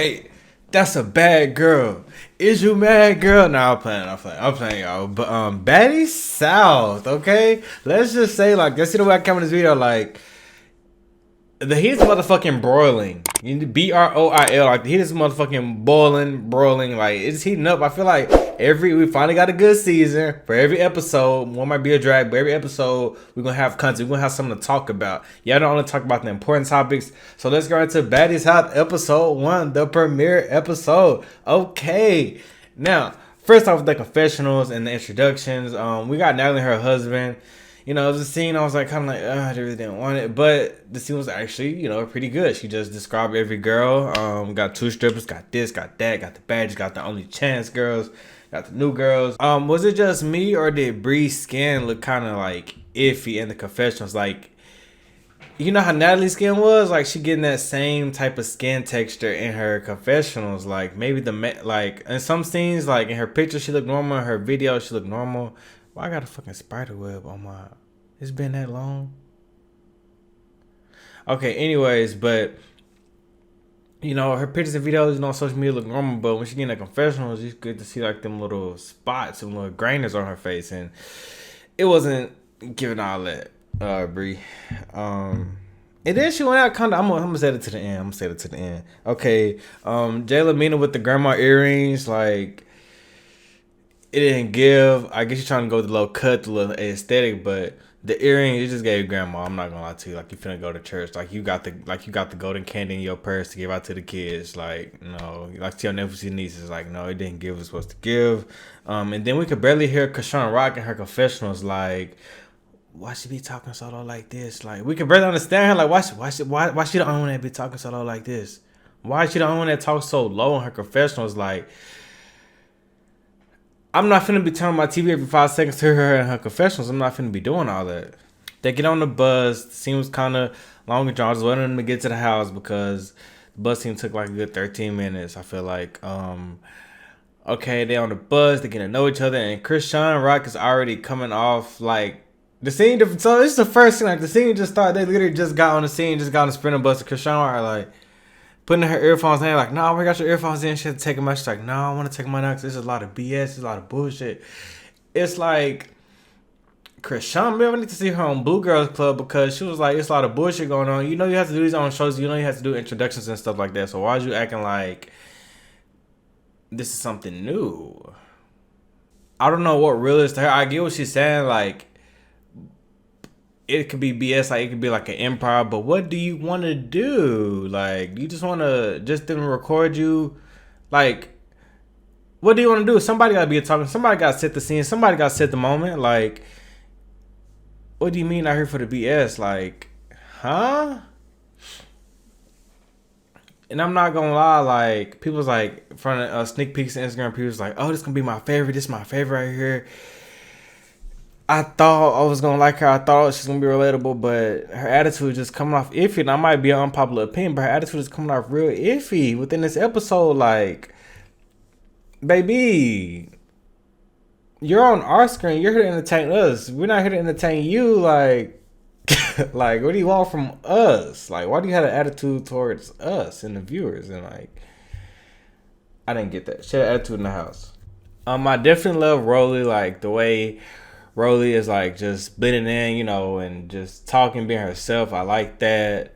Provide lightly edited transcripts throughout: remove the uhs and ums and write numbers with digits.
Hey, that's a bad girl. Is you mad, girl? Nah, I'm playing, y'all. But Baddie South, okay? Let's just say, like, let's see the way I come in this video, like, the heat is motherfucking broiling. You need BROIL. Like, the heat is motherfucking broiling. Like, it's heating up. I feel like we finally got a good season. For every episode, one might be a drag, but every episode we're gonna have content. We're gonna have something to talk about. Y'all don't only talk about the important topics. So let's go into Baddie's House episode 1, the premiere episode. Okay, now first off, the confessionals and the introductions. We got Natalie and her husband. You know, it was a scene I was like, kind of like, I really didn't want it. But the scene was actually, pretty good. She just described every girl. Got 2 strippers, got this, got that, got the badges, got the only chance girls, got the new girls. Was it just me or did Bree's skin look kind of like iffy in the confessionals? Like, you know how Natalie's skin was? Like, she getting that same type of skin texture in her confessionals. Like, maybe like, in some scenes, like, in her picture, she looked normal. In her video, she looked normal. Why I got a fucking spider web on my... It's been that long? Okay, anyways, but... her pictures and videos, on social media look normal, but when she get in the confessionals, you get to see, like, them little spots and little grainers on her face, and it wasn't giving all that, Bree. And then she went out kind of... I'm gonna say it to the end. Okay, Jayla Mina with the grandma earrings, like... It didn't give. I guess you're trying to go with the low cut, the little aesthetic, but the earrings, you just gave grandma. I'm not gonna lie to you. Like, you finna go to church. Like, you got the golden candy in your purse to give out to the kids. Like, no. Like, to your nephews and nieces. Like, no, it didn't give what it was supposed to give. And then we could barely hear Krishan Rock in her confessionals. Like, why she be talking so low like this? Like, we could barely understand her. Like, why she the only one that be talking so low like this? Why is she the only one that talks so low in her confessionals? Like, I'm not finna be turning my TV every 5 seconds to hear her in her confessionals. I'm not finna be doing all that. They get on the bus. The scene was kind of long and drawn. I was waiting them to get to the house because the bus scene took like a good 13 minutes. I feel like, okay, they on the bus. They get to know each other. And Krishan Rock is already coming off like the scene. So this is the first scene. Like, the scene just started. They literally just got on the scene, just got on the sprinter bus. And Krishan Rock like... putting her earphones in, like, no, we got your earphones in. She had to take them out. She's like, no, I want to take them out now because there's a lot of BS. There's a lot of bullshit. It's like, Krishan, we need to see her on Blue Girls Club because she was like, it's a lot of bullshit going on. You have to do these on shows. You have to do introductions and stuff like that. So why are you acting like this is something new? I don't know what real is to her. I get what she's saying. Like, it could be BS, like it could be like an improv, but what do you want to do? Like, you just want to just them record you? Like, what do you want to do? Somebody got to be talking. Somebody got to set the scene. Somebody got to set the moment. Like, what do you mean out here for the BS? Like, huh? And I'm not gonna lie, like, people's like, from sneak peeks on Instagram, people's like, oh, this gonna be my favorite. This is my favorite right here. I thought I was gonna like her. I thought she's gonna be relatable, but her attitude just coming off iffy. And I might be an unpopular opinion, but her attitude is coming off real iffy within this episode. Like, baby, you're on our screen. You're here to entertain us. We're not here to entertain you. Like, like, what do you want from us? Like, why do you have an attitude towards us and the viewers? And like, I didn't get that. She had an attitude in the house. I definitely love Rolly. Like, the way Rolly is like just blending in, and just talking, being herself. I like that.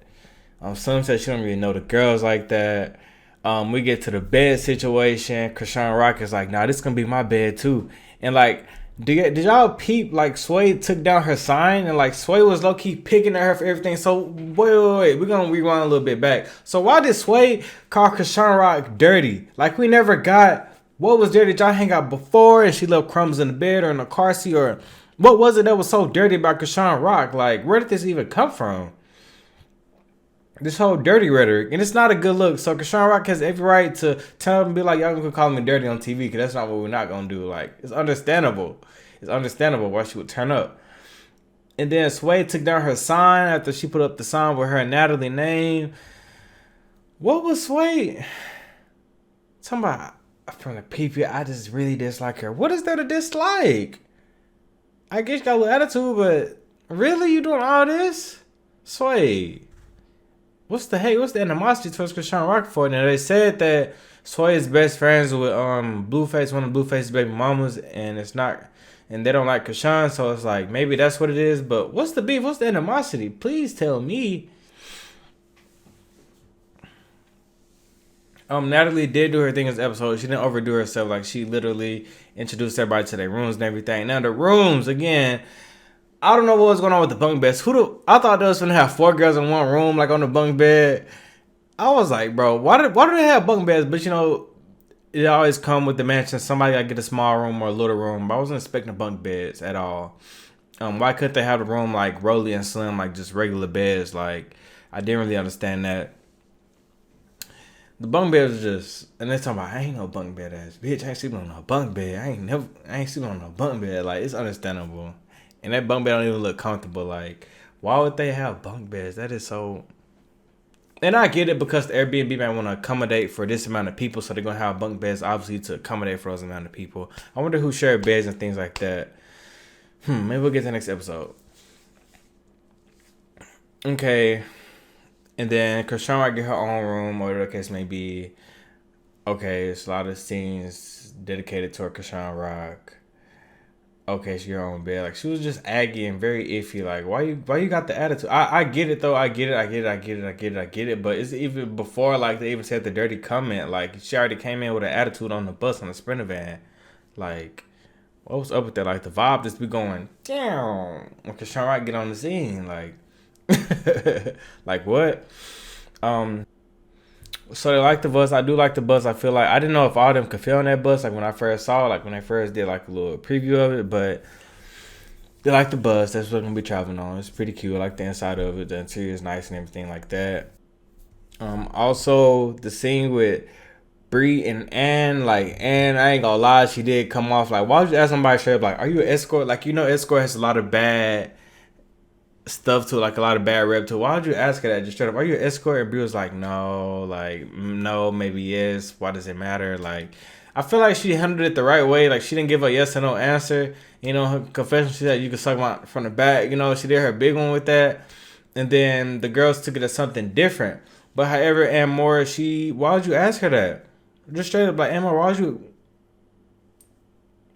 Some said she don't really know the girls like that. We get to the bed situation. Krishan Rock is like, nah, this is gonna be my bed too. And like, did y'all peep? Like, Sway took down her sign, and like Sway was low key picking at her for everything. So wait, we're gonna rewind a little bit back. So why did Sway call Krishan Rock dirty? Like, we never got. What was dirty? Did y'all hang out before and she left crumbs in the bed or in the car seat? Or what was it that was so dirty about Krishan Rock? Like, where did this even come from? This whole dirty rhetoric. And it's not a good look. So Krishan Rock has every right to tell them and be like, y'all gonna call me dirty on TV because that's not what we're not gonna do. Like, it's understandable. It's understandable why she would turn up. And then Sway took down her sign after she put up the sign with her and Natalie name. What was Sway? Talking about... from the PP, I just really dislike her. What is there to dislike? I guess you got a little attitude, but really, you doing all this? Sway. what's the animosity towards Krishan Rock for? Now they said that Soy is best friends with Blueface, one of Blueface's baby mamas, and it's not, and they don't like Krishan, so it's like maybe that's what it is. But what's the beef? What's the animosity? Please tell me. Natalie did do her thing in this episode. She didn't overdo herself. Like, she literally introduced everybody to their rooms and everything. Now the rooms again. I don't know what was going on with the bunk beds. I thought they was gonna have 4 girls in one room, like on the bunk bed. I was like, bro, why do they have bunk beds? But you know, it always come with the mansion. Somebody gotta get a small room or a little room. But I wasn't expecting bunk beds at all. Why couldn't they have the room like Rolly and Slim, like just regular beds? Like, I didn't really understand that. The bunk bed was just, and they talking about, I ain't no bunk bed ass bitch. I ain't sleeping on no bunk bed. I ain't sleeping on no bunk bed. Like, it's understandable. And that bunk bed don't even look comfortable. Like, why would they have bunk beds? That is so. And I get it because the Airbnb might want to accommodate for this amount of people, so they're gonna have bunk beds obviously to accommodate for those amount of people. I wonder who shared beds and things like that. Maybe we'll get to the next episode. Okay. And then Krishan might get her own room, or whatever the case may be. Okay, it's a lot of scenes dedicated to Krishan Rock. Okay, she her own bed. Like, she was just aggy and very iffy. Like, why you got the attitude? I get it though. I get it. But it's even before like they even said the dirty comment. Like, she already came in with an attitude on the bus on the Sprinter van. Like, what was up with that? Like, the vibe just be going down when Krishan Rock get on the scene. Like. Like what? So they like the bus. I do like the bus. I feel like I didn't know if all of them could fit on that bus. Like when I first saw, like when I first did like a little preview of it, but they like the bus. That's what I'm gonna be traveling on. It's pretty cute. I like the inside of it. The interior is nice and everything like that. Also the scene with Bree and Ann, like Ann, I ain't gonna lie, she did come off like, why would you ask somebody straight up like, are you an escort? Like, you know, escort has a lot of bad stuff to, like a lot of bad rep to. Why would you ask her that just straight up? Are you an escort? And Brie was like, no, like no, maybe yes. Why does it matter? Like, I feel like she handled it the right way. Like, she didn't give a yes or no answer. You know, her confession, she said you can suck my from the back. You know, she did her big one with that, and then the girls took it as something different. But however, Ann Moore, why would you ask her that? Just straight up like, Ann Moore, why would you,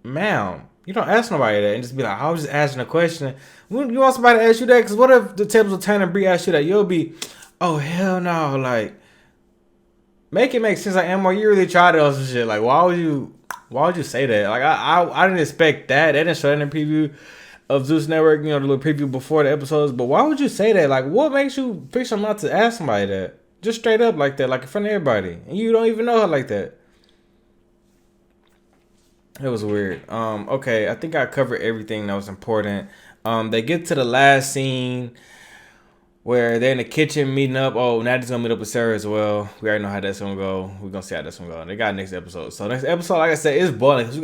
ma'am? You don't ask nobody that and just be like, I was just asking a question. You want somebody to ask you that? Because what if the tables will turn and Bree ask you that? You'll be, oh, hell no. Like, make it make sense. Like, Amor, you really tried it or some shit. Like, why would you say that? Like, I didn't expect that. They didn't show that in the preview of Zeus Network, you know, the little preview before the episodes. But why would you say that? Like, what makes you pick something out to ask somebody that? Just straight up like that, like in front of everybody. And you don't even know her like that. It was weird. Okay, I think I covered everything that was important. They get to the last scene where they're in the kitchen meeting up. Oh, Natty's gonna meet up with Sarah as well. We already know how that's gonna go. We're gonna see how that's gonna go. They got next episode. So next episode, like I said, is boiling because we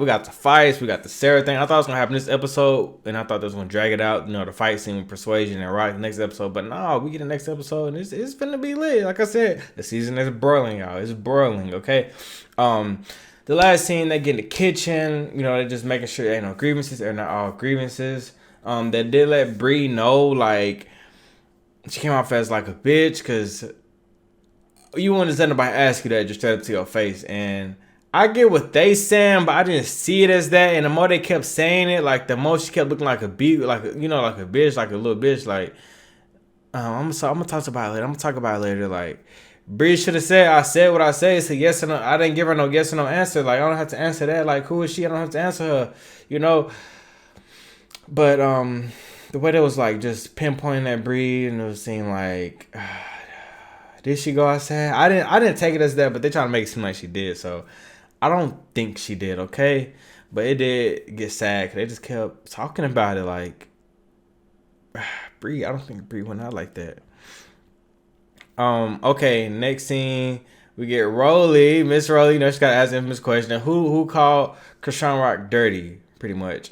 got the fights, we got the Sarah thing. I thought it was gonna happen this episode, and I thought they was gonna drag it out. You know, the fight scene with Persuasion and Rock next episode. But no, we get the next episode, and it's gonna be lit. Like I said, the season is broiling, y'all. It's broiling. Okay. The last scene, they get in the kitchen. You know, they're just making sure there ain't no grievances. They're not all grievances. They did let Bree know, like, she came off as like a bitch because you wouldn't just let nobody ask you that just straight up to your face. And I get what they saying, but I didn't see it as that. And the more they kept saying it, like the more she kept looking like a beat, like, you know, like a bitch, like a little bitch. Like, I'm gonna talk about it later. I'm gonna talk about it later. Like, Bree should have said, I said what I said. It's a yes or no. I didn't give her no yes or no answer. Like, I don't have to answer that. Like, who is she? I don't have to answer her. You know. But the way that was like just pinpointing that Bree, and it was seem like, did she go outside? I didn't take it as that, but they trying to make it seem like she did. So I don't think she did. Okay, but it did get sad because they just kept talking about it. Like, Bree, I don't think Bree went out like that. Okay, next scene we get Rolly, Miss Rolly. You know, she gotta ask the infamous question: Who called Krishan Rock dirty? Pretty much.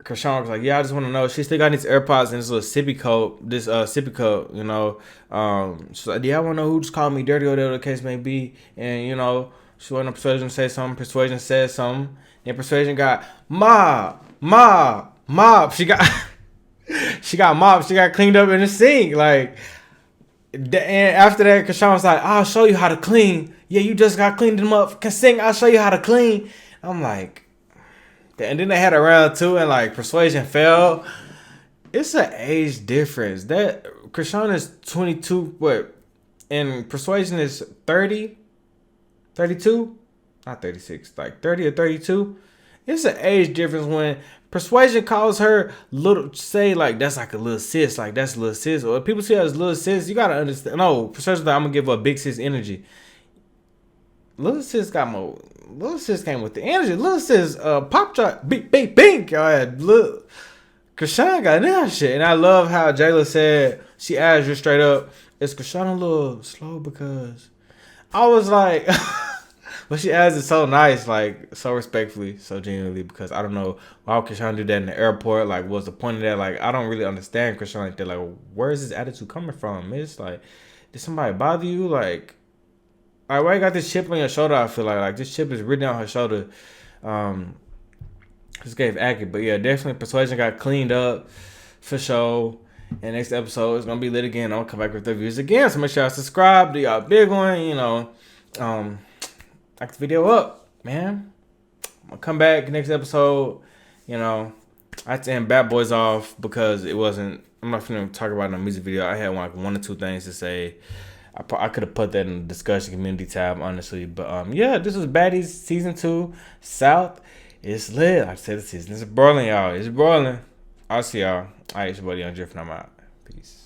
Krishan was like, yeah, I just want to know. She still got these AirPods and this little sippy cup, you know. She's like, yeah, I want to know who just called me dirty or whatever the case may be. And, you know, she wanted Persuasion to say something. Persuasion said something. Then Persuasion got, mob. She she got mopped. She got cleaned up in the sink. Like, and after that, Krishan was like, I'll show you how to clean. Yeah, you just got cleaned them up. Can sing, I'll show you how to clean. I'm like, and then they had a round two and like Persuasion fell. It's an age difference. That Krishan is 22, what? And Persuasion is 30, 32? Not 36, like 30 or 32. It's an age difference when Persuasion calls her little, say like that's like a little sis, like that's a little sis. Or if people see her as little sis, you gotta understand. No, Persuasion's like, I'm gonna give her a big sis energy. Little sis got more. Little sis came with the energy. Little sis, pop chart, bink, bink, bink. Look, Krishan got that shit, and I love how Jayla said she asked you straight up, "Is Krishan a little slow?" Because I was like. But she asked it so nice, like so respectfully, so genuinely, because I don't know why would Krishan do that in the airport. Like, what's the point of that? Like, I don't really understand Krishan like that. Like, where is this attitude coming from? It's like, did somebody bother you? Like why you got this chip on your shoulder? I feel like this chip is written on her shoulder. Just gave accurate, but yeah, definitely Persuasion got cleaned up for sure. And next episode is gonna be lit again. I'll come back with the reviews again. So make sure y'all subscribe. Do y'all big one, like the video up, man. I'm gonna come back next episode. I had to end Bad Boys off because it wasn't. I'm not gonna talk about it in a music video. I had like one or two things to say. I could have put that in the discussion community tab, honestly. But yeah, this was Baddies season 2. South is lit. Like I said, the season is broiling, y'all. It's broiling. I'll see y'all. All right, it's your buddy dyoungdrift, and I'm out. Peace.